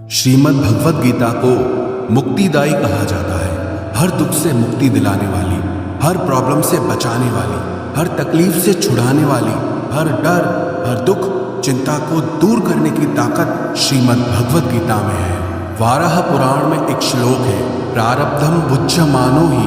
श्रीमद् भगवद गीता को मुक्तिदायी कहा जाता है। हर दुख से मुक्ति दिलाने वाली, हर प्रॉब्लम से बचाने वाली, हर तकलीफ से छुड़ाने वाली, हर डर, हर दुख, चिंता को दूर करने की ताकत श्रीमद् भगवद गीता में है। वाराह पुराण में एक श्लोक है, प्रारब्धम बुज्यमानो ही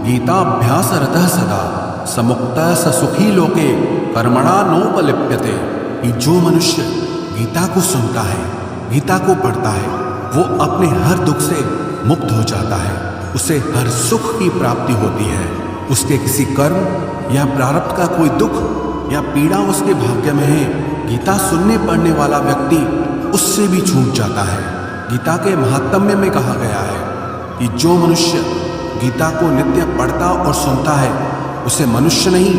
गीताभ्यास रतः सदा समुक्तः स सुखी लोके कर्मणा नोपलिप्यते। कि जो मनुष्य गीता को सुनता है, गीता को पढ़ता है, वो अपने हर दुख से मुक्त हो जाता है, उसे हर सुख की प्राप्ति होती है। उसके किसी कर्म या प्रारब्ध का कोई दुख या पीड़ा उसके भाग्य में है, गीता सुनने पढ़ने वाला व्यक्ति उससे भी छूट जाता है। गीता के महात्म्य में कहा गया है कि जो मनुष्य गीता को नित्य पढ़ता और सुनता है, उसे मनुष्य नहीं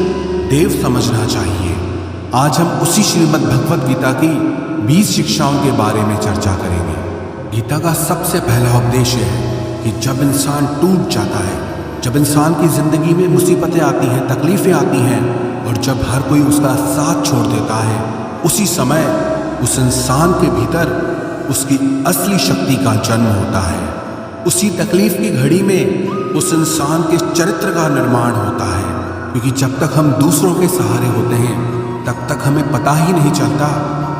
देव समझना चाहिए। आज हम उसी श्रीमद् भगवद गीता की 20 शिक्षाओं के बारे में चर्चा करेंगे। गीता का सबसे पहला उपदेश है कि जब इंसान टूट जाता है, जब इंसान की जिंदगी में मुसीबतें आती हैं, तकलीफें आती हैं और जब हर कोई उसका साथ छोड़ देता है, उसी समय उस इंसान के भीतर उसकी असली शक्ति का जन्म होता है। उसी तकलीफ की घड़ी में उस इंसान के चरित्र का निर्माण होता है। क्योंकि जब तक हम दूसरों के सहारे होते हैं, तब तक हमें पता ही नहीं चलता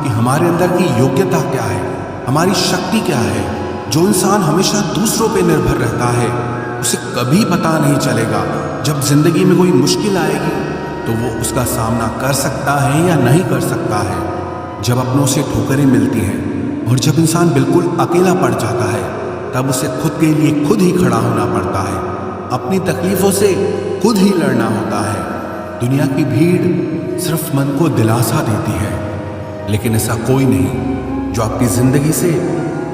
कि हमारे अंदर की योग्यता क्या है, हमारी शक्ति क्या है। जो इंसान हमेशा दूसरों पे निर्भर रहता है, उसे कभी पता नहीं चलेगा जब जिंदगी में कोई मुश्किल आएगी तो वो उसका सामना कर सकता है या नहीं कर सकता है। जब अपनों से ठोकरें मिलती हैं और जब इंसान बिल्कुल अकेला पड़ जाता है, तब उसे खुद के लिए खुद ही खड़ा होना पड़ता है, अपनी तकलीफों से खुद ही लड़ना होता है। दुनिया की भीड़ सिर्फ मन को दिलासा देती है, लेकिन ऐसा कोई नहीं जो आपकी जिंदगी से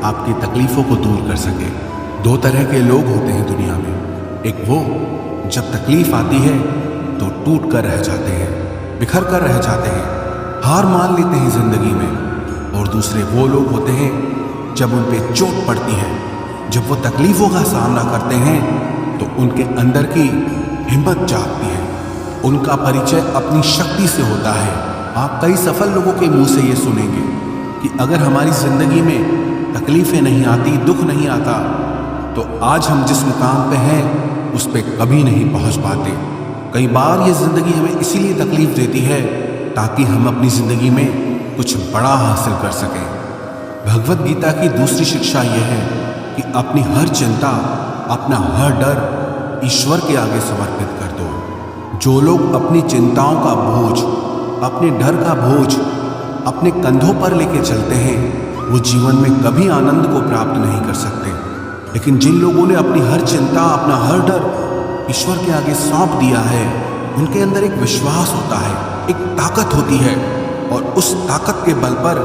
आपकी तकलीफों को दूर कर सके। दो तरह के लोग होते हैं दुनिया में। एक वो जब तकलीफ आती है तो टूट कर रह जाते हैं, बिखर कर रह जाते हैं, हार मान लेते हैं जिंदगी में। और दूसरे वो लोग होते हैं जब उन पे चोट पड़ती है, जब वो तकलीफों का सामना करते हैं तो उनके अंदर की हिम्मत जागती है, उनका परिचय अपनी शक्ति से होता है। आप कई सफल लोगों के मुंह से ये सुनेंगे कि अगर हमारी जिंदगी में तकलीफें नहीं आती, दुख नहीं आता, तो आज हम जिस मुकाम पे हैं उस पे कभी नहीं पहुंच पाते। कई बार ये जिंदगी हमें इसीलिए तकलीफ देती है ताकि हम अपनी जिंदगी में कुछ बड़ा हासिल कर सकें। भगवद गीता की दूसरी शिक्षा यह है कि अपनी हर चिंता, अपना हर डर ईश्वर के आगे समर्पित कर दो। जो लोग अपनी चिंताओं का बोझ, अपने डर का बोझ अपने कंधों पर लेके चलते हैं, वो जीवन में कभी आनंद को प्राप्त नहीं कर सकते। लेकिन जिन लोगों ने अपनी हर चिंता, अपना हर डर ईश्वर के आगे सौंप दिया है, उनके अंदर एक विश्वास होता है, एक ताकत होती है, और उस ताकत के बल पर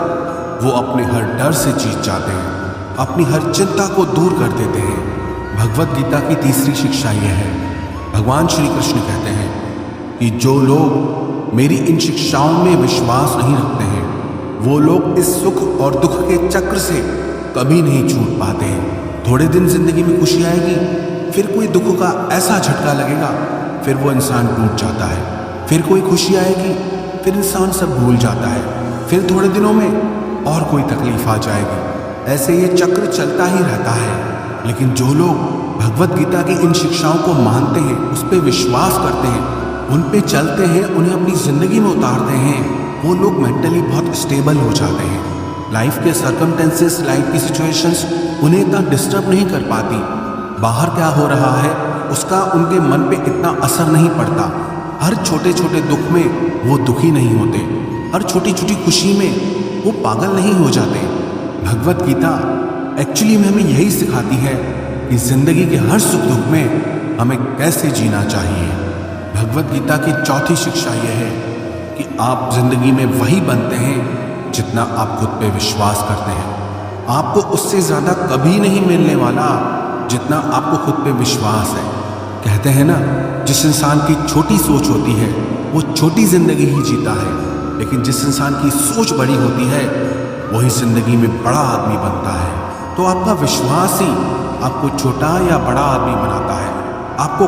वो अपने हर डर से जीत जाते हैं, अपनी हर चिंता को दूर कर देते हैं। भगवद गीता की तीसरी शिक्षा यह है, भगवान श्री कृष्ण कहते हैं कि जो लोग मेरी इन शिक्षाओं में विश्वास नहीं रखते हैं, वो लोग इस सुख और दुख के चक्र से कभी नहीं छूट पाते हैं। थोड़े दिन जिंदगी में खुशी आएगी, फिर कोई दुख का ऐसा झटका लगेगा, फिर वो इंसान टूट जाता है। फिर कोई खुशी आएगी, फिर इंसान सब भूल जाता है, फिर थोड़े दिनों में और कोई तकलीफ आ जाएगी। ऐसे ये चक्र चलता ही रहता है। लेकिन जो लोग भगवद गीता की इन शिक्षाओं को मानते हैं, उस पर विश्वास करते हैं, उन पे चलते हैं, उन्हें अपनी ज़िंदगी में उतारते हैं, वो लोग मेंटली बहुत स्टेबल हो जाते हैं। लाइफ के सर्कमटेंसेस, लाइफ की सिचुएशंस उन्हें इतना डिस्टर्ब नहीं कर पाती। बाहर क्या हो रहा है उसका उनके मन पे इतना असर नहीं पड़ता। हर छोटे छोटे दुख में वो दुखी नहीं होते, हर छोटी छोटी खुशी में वो पागल नहीं हो जाते। भगवद गीता एक्चुअली में हमें यही सिखाती है कि जिंदगी के हर सुख दुख में हमें कैसे जीना चाहिए। भगवद गीता की चौथी शिक्षा यह है कि आप जिंदगी में वही बनते हैं जितना आप खुद पे विश्वास करते हैं। आपको उससे ज़्यादा कभी नहीं मिलने वाला जितना आपको खुद पे विश्वास है। कहते हैं ना, जिस इंसान की छोटी सोच होती है वो छोटी जिंदगी ही जीता है, लेकिन जिस इंसान की सोच बड़ी होती है वही जिंदगी में बड़ा आदमी बनता है। तो आपका विश्वास ही आपको छोटा या बड़ा आदमी बनाता है। आपको